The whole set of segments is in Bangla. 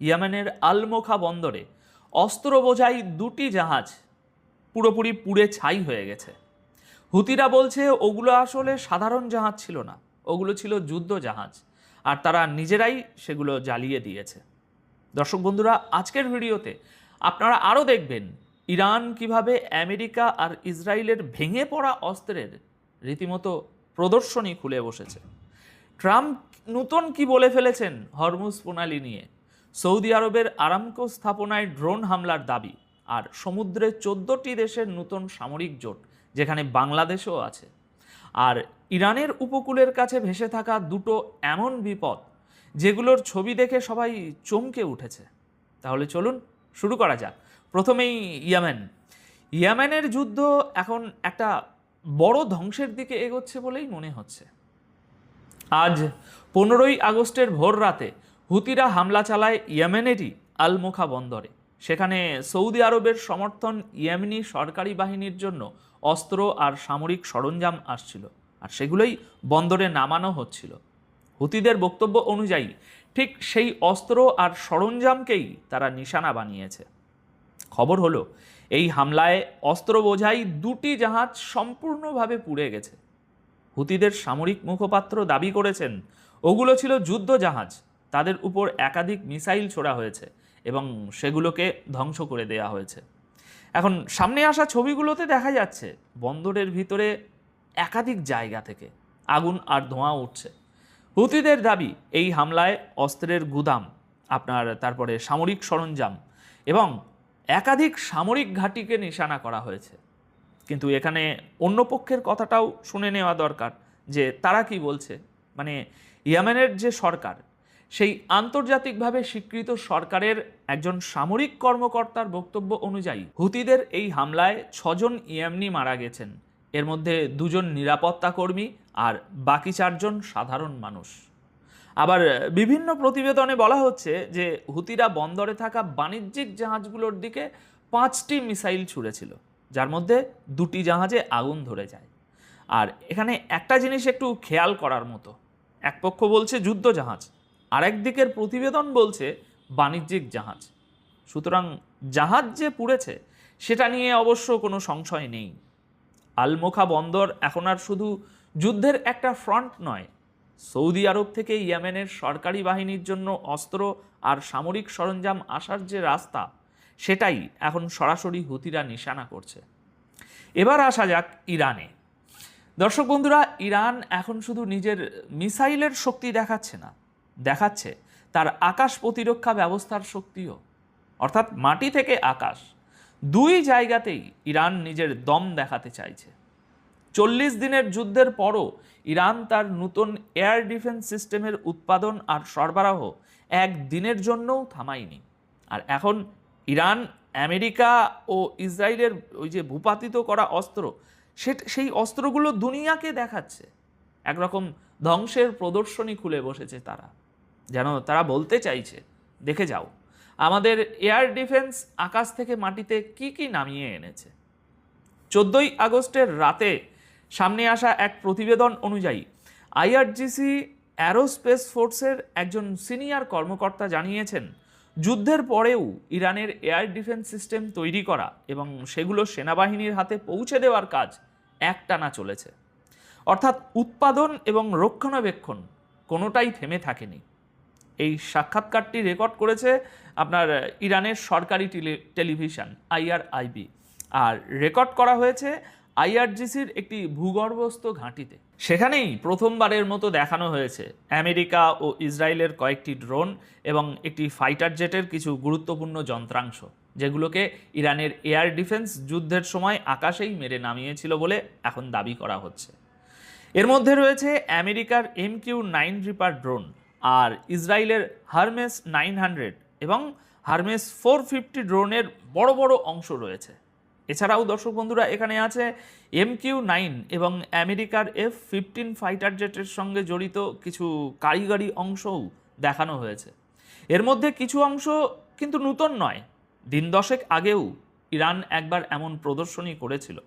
ইয়েমেনের আলমোখা বন্দরে অস্ত্র বোঝাই দুটি জাহাজ পুরোপুরি পুড়ে ছাই হয়ে গেছে। হুতিরা বলছে ওগুলো আসলে সাধারণ জাহাজ ছিল না, ওগুলো ছিল যুদ্ধ জাহাজ, আর তারা নিজেরাই সেগুলো জ্বালিয়ে দিয়েছে। দর্শক বন্ধুরা, আজকের ভিডিওতে আপনারা আরও দেখবেন ইরান কিভাবে আমেরিকা আর ইসরায়েলের ভেঙে পড়া অস্ত্রের রীতিমতো প্রদর্শনী খুলে বসেছে। ট্রাম্প নতুন কি বলে ফেলেছেন হরমুজ প্রণালী নিয়ে, সৌদি আরবের আরামকো স্থাপনায় ড্রোন হামলার দাবি, আর সমুদ্রে 14টি দেশের নতুন সামরিক জোট যেখানে বাংলাদেশও আছে, আর ইরানের উপকূলের কাছে ভেসে থাকা দুটো এমন বিপদ যেগুলোর ছবি দেখে সবাই চমকে উঠেছে। তাহলে চলুন শুরু করা যাক। প্রথমেই ইয়েমেনের যুদ্ধ এখন একটা বড় ধ্বংসের দিকে এগোচ্ছে বলেই মনে হচ্ছে। আজ 15ই আগস্টের ভোর রাতে হুতিরা হামলা চালায় ইয়েমেনেরই আলমোখা বন্দরে। সেখানে সৌদি আরবের সমর্থন ইয়েমেনি সরকারি বাহিনীর জন্য অস্ত্র আর সামরিক সরঞ্জাম আসছিল, আর সেগুলোই বন্দরে নামানো হচ্ছিল। হুতিদের বক্তব্য অনুযায়ী ঠিক সেই অস্ত্র আর সরঞ্জামকেই তারা নিশানা বানিয়েছে। খবর হলো এই হামলায় অস্ত্র বোঝাই দুটি জাহাজ সম্পূর্ণভাবে পুড়ে গেছে। হুতিদের সামরিক মুখপাত্র দাবি করেছেন ওগুলো ছিল যুদ্ধ জাহাজ, তাদের উপর একাধিক মিসাইল ছোড়া হয়েছে এবং সেগুলোকে ধ্বংস করে দেয়া হয়েছে। এখন সামনে আসা ছবিগুলোতে দেখা যাচ্ছে বন্দরের ভিতরে একাধিক জায়গা থেকে আগুন আর ধোঁয়া উঠছে। হুতিদের দাবি এই হামলায় অস্ত্রের গুদাম, তারপরে সামরিক সরঞ্জাম এবং একাধিক সামরিক ঘাঁটিকে নিশানা করা হয়েছে। কিন্তু এখানে অন্য পক্ষের কথাটাও শুনে নেওয়া দরকার যে তারা কি বলছে। মানে ইয়েমেনের যে সরকার, সেই আন্তর্জাতিকভাবে স্বীকৃত সরকারের একজন সামরিক কর্মকর্তার বক্তব্য অনুযায়ী হুতিদের এই হামলায় 6 জন ইয়েমেনি মারা গেছেন, এর মধ্যে 2 জন নিরাপত্তা কর্মী আর বাকি 4 জন সাধারণ মানুষ। আবার বিভিন্ন প্রতিবেদনে বলা হচ্ছে যে হুতিরা বন্দরে থাকা বাণিজ্যিক জাহাজগুলোর দিকে 5টি মিসাইল ছুঁড়েছিল, যার মধ্যে 2টি জাহাজে আগুন ধরে যায়। আর এখানে একটা জিনিস একটু খেয়াল করার মতো, এক পক্ষ বলছে যুদ্ধ জাহাজ, আরেক দিকের প্রতিবেদন বলছে বাণিজ্যিক জাহাজ। সুতরাং জাহাজ যে পুড়েছে সেটা নিয়ে অবশ্য কোনো সংশয় নেই। আলমোখা বন্দর এখন আর শুধু যুদ্ধের একটা ফ্রন্ট নয়, সৌদি আরব থেকে ইয়েমেনের সরকারি বাহিনীর জন্য অস্ত্র আর সামরিক সরঞ্জাম আসার যে রাস্তা, সেটাই এখন সরাসরি হুতিরা নিশানা করছে। এবার আসা যাক ইরানে। দর্শক বন্ধুরা, ইরান এখন শুধু নিজের মিসাইলের শক্তি দেখাচ্ছে না, দেখাচ্ছে তার আকাশ প্রতিরক্ষা ব্যবস্থার শক্তিও, অর্থাৎ মাটি থেকে আকাশ, 2 জায়গাতেই ইরান নিজের দম দেখাতে চাইছে। 40 দিনের যুদ্ধের পরও ইরান তার নতুন এয়ার ডিফেন্স সিস্টেমের উৎপাদন আর সরবরাহ একদিনের জন্যও থামায়নি। আর এখন ইরান আমেরিকা ও ইসরায়েলের ওই যে ভূপাতিত করা অস্ত্র, সেই অস্ত্রগুলো দুনিয়াকে দেখাচ্ছে। একরকম ধ্বংসের প্রদর্শনী খুলে বসেছে তারা, যেন তারা বলতে চাইছে দেখে যাও আমাদের এয়ার ডিফেন্স আকাশ থেকে মাটিতে কি কি নামিয়ে এনেছে। 14ই আগস্টের রাতে সামনে আসা এক প্রতিবেদন অনুযায়ী আইআরজিসি অ্যারোস্পেস ফোর্সের একজন সিনিয়র কর্মকর্তা জানিয়েছেন যুদ্ধের পরেও ইরানের এয়ার ডিফেন্স সিস্টেম তৈরি করা এবং সেগুলো সেনাবাহিনীর হাতে পৌঁছে দেওয়ার কাজ একটানা চলেছে। অর্থাৎ উৎপাদন এবং রক্ষণাবেক্ষণ কোনোটাই থেমে থাকেনি। এই সাক্ষাৎকারটি রেকর্ড করেছে ইরানের সরকারি টেলিভিশন IRIB, আর রেকর্ড করা হয়েছে আইআরজিসির একটি ভূগর্ভস্থ ঘাঁটিতে। সেখানেই প্রথমবারের মতো দেখানো হয়েছে আমেরিকা ও ইসরায়েলের কয়েকটি ড্রোন এবং একটি ফাইটার জেটের কিছু গুরুত্বপূর্ণ যন্ত্রাংশ, যেগুলোকে ইরানের এয়ার ডিফেন্স যুদ্ধের সময় আকাশেই মেরে নামিয়েছিল বলে এখন দাবি করা হচ্ছে। এর মধ্যে রয়েছে আমেরিকার MQ-9 রিপার ড্রোন, আর ইসরায়েলের হারমেস 900 এবং হারমেস 450 ড্রোনের বড় বড় অংশ রয়েছে। এছাড়াও দর্শক বন্ধুরা, এখানে আছে MQ-9 এবং আমেরিকার F-15 ফাইটার জেটের সঙ্গে জড়িত কিছু কারিগরি অংশও দেখানো হয়েছে। এর মধ্যে কিছু অংশ কিন্তু নতুন নয়, 10 দশেক আগেও ইরান একবার এমন প্রদর্শনী করেছিল,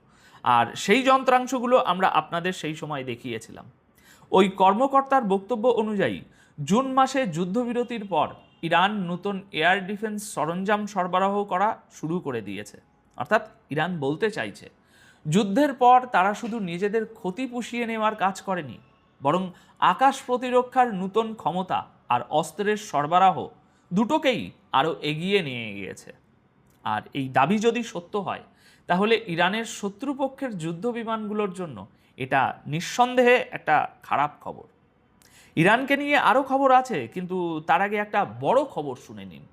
আর সেই যন্ত্রাংশগুলো আমরা আপনাদের সেই সময় দেখিয়েছিলাম। ওই কর্মকর্তার বক্তব্য অনুযায়ী জুন মাসে যুদ্ধবিরতির পর ইরান নতুন এয়ার ডিফেন্স সরঞ্জাম সরবরাহ করা শুরু করে দিয়েছে। অর্থাৎ ইরান বলতে চাইছে যুদ্ধের পর তারা শুধু নিজেদের ক্ষতি পুষিয়ে নেওয়ার কাজ করেনি, বরং আকাশ প্রতিরক্ষার নতুন ক্ষমতা আর অস্ত্রের সরবরাহ দুটোকেই আরও এগিয়ে নিয়ে গিয়েছে। আর এই দাবি যদি সত্য হয়, তাহলে ইরানের শত্রুপক্ষের যুদ্ধ বিমানগুলোর জন্য এটা নিঃসন্দেহে একটা খারাপ খবর। ইরানকে নিয়ে আরও খবর আছে, কিন্তু তার আগে একটা বড় খবর শুনে নিন।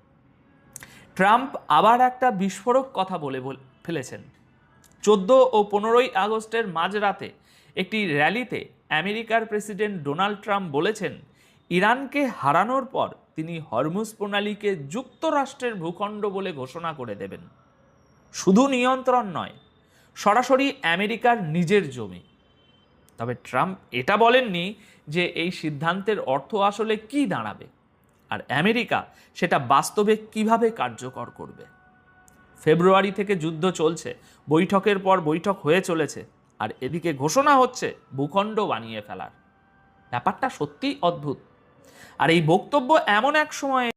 ট্রাম্প আবার একটা বিস্ফোরক কথা বলে ফেলেছেন। 14 ও 15 আগস্টের মাঝরাতে একটি র্যালিতে আমেরিকার প্রেসিডেন্ট ডোনাল্ড ট্রাম্প বলেছেন, ইরানকে হারানোর পর তিনি হরমুজ প্রণালীকে যুক্তরাষ্ট্রের ভূখণ্ড বলে ঘোষণা করে দেবেন। শুধু নিয়ন্ত্রণ নয়, সরাসরি আমেরিকার নিজের জমি। তবে ট্রাম্প এটা বলেননি যে এই সিদ্ধান্তের অর্থ আসলে কি দাঁড়াবে, আর আমেরিকা সেটা বাস্তবে কিভাবে কার্যকর করবে। ফেব্রুয়ারি থেকে যুদ্ধ চলছে, বৈঠকের পর বৈঠক হয়ে চলেছে, আর এদিকে ঘোষণা হচ্ছে ভূখণ্ড বানিয়ে ফেলার। ব্যাপারটা সত্যিই অদ্ভুত। আর এই বক্তব্য এমন এক সময়ে